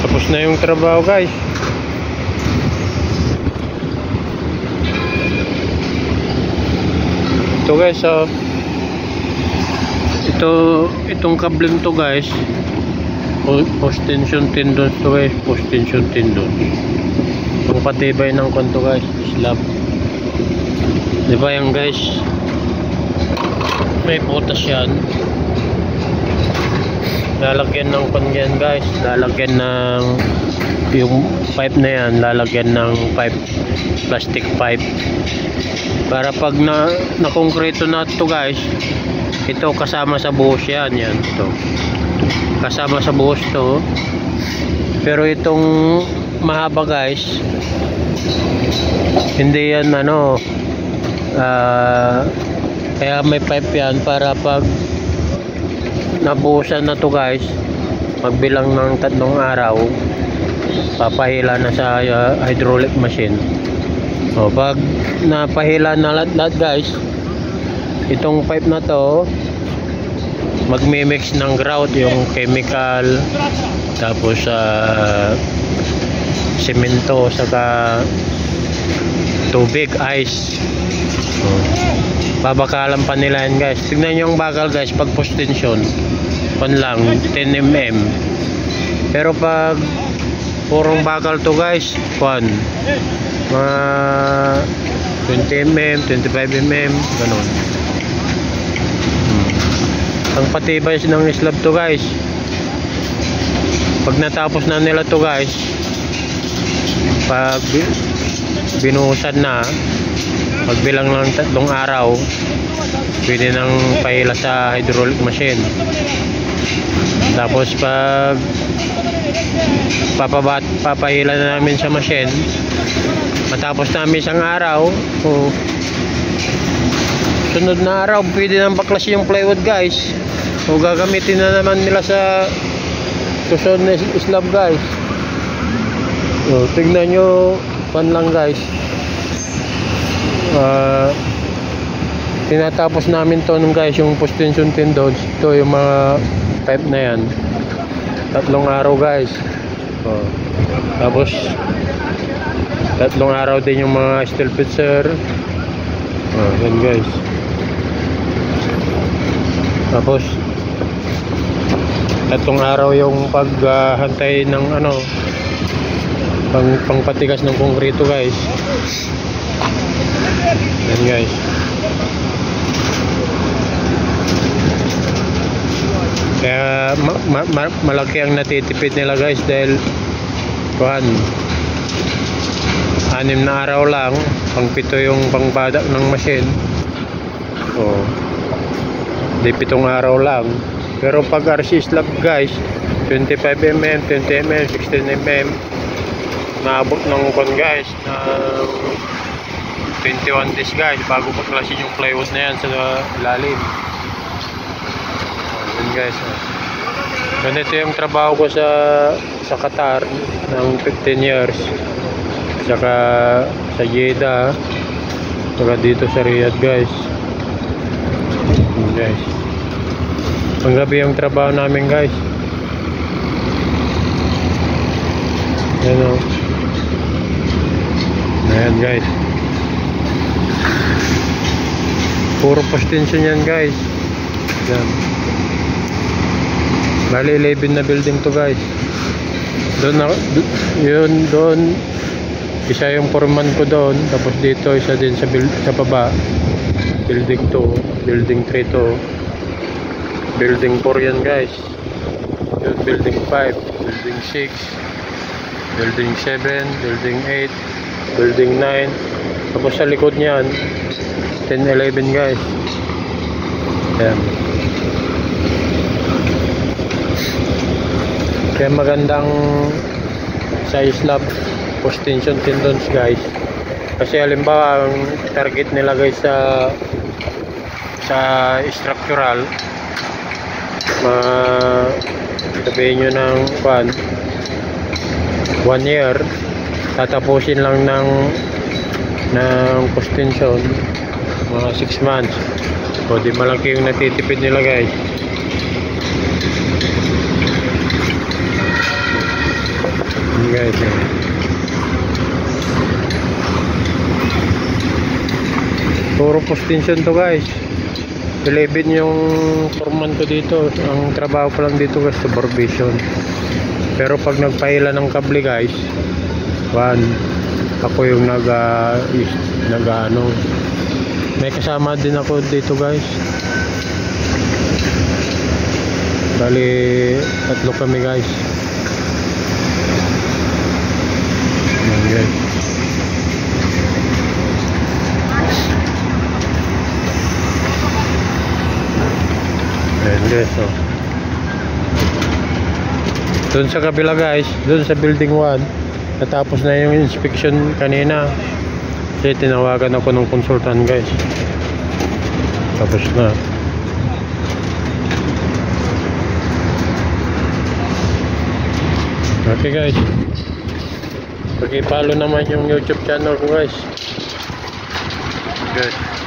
Tapos na yung trabaho guys. Ito guys, itong kableng to guys, post tension tendons to guys, post tension tendons. Ang patibay ng kanto guys, slab. Diba yan guys, may butas yan. Lalagyan ng kanyan guys, lalagyan ng yung pipe na yan, lalagyan ng pipe, plastic pipe, para pag na konkreto na to guys, ito kasama sa buhos yan, ito kasama sa buhos to. Pero itong mahaba guys, hindi yan kaya may pipe yan para pag nabuhusan na to guys, magbilang ng 3 araw, papahila na sa hydraulic machine. O pag napahila na lahat guys, itong pipe na to magmimix ng grout, yung chemical, tapos semento, saka tubig, ice. Babakalan pa nila yan guys. Tignan nyo yung bakal guys, pag post tension pan lang 10 mm, pero pag purong bakal to guys, mga 20 mm, 25 mm, ganun. Ang patibay ng slab to guys. Pag natapos na nila to guys, pag binuhusan na, magbilang ng 3 araw, pwede nang pahila sa hydraulic machine. Tapos pag papahila na namin sa machine, matapos namin 1 araw, sunod na araw pwede nang baklas yung plywood guys. O gagamitin na naman nila sa susunod na slab guys. O, tignan nyo lang guys, tinatapos namin to nung guys, yung post tension tendons. Ito yung mga pipe na yan, 3 araw guys. Tapos 3 araw din yung mga steel fixer. Yan guys. Tapos 3 araw yung paghantay ng pangpatigas ng konkreto guys. Yan guys. Kaya malaki ang natitipid nila guys, dahil 6 na araw lang, pang-7 yung pangbadak ng machine. Di 7 araw lang. Pero pag RC slab guys, 25 mm, 20 mm, 16 mm, naabot ng guys na 21 days guys bago paklasin yung plywood na yan sa ilalim. Yan guys. Ganito yung trabaho ko sa Qatar ng 15 years. Saka sa Jeddah, saka dito sa Riyadh guys. Yan guys. Panggabi yung trabaho namin guys. Yan o. Ayan guys. Puro post tension yan guys. Yan. Bali 11 na building to guys. Doon isa yung foreman ko doon, tapos dito isa din sa baba, building 2, building 3 to, building 4 yan guys. Yun, building 5, building 6, building 7, building 8, building 9, tapos sa likod niyan 10, 11 guys. Ayan. Kaya magandang sa slab post tension tendons guys, kasi halimbawa ang target nila guys sa structural, sabihin nyo ng 1 year, tatapusin lang ng post tension mga 6 months. So di malaki yung natitipid nila guys. guys. Puro postinsion to guys. 11 yung foreman ko dito. Ang trabaho ko lang dito guys, supervision. Pero pag nagpaila ng kable guys, ako yung may kasama din ako dito guys. Bali 3 kami guys. Ayan guys. Ayan guys, oh. Doon sa kabila guys, doon sa building 1, natapos na yung inspection kanina. Kasi tinawagan ako ng consultant guys. Tapos na. Okay guys, paki-follow naman yung YouTube channel ko guys. Good.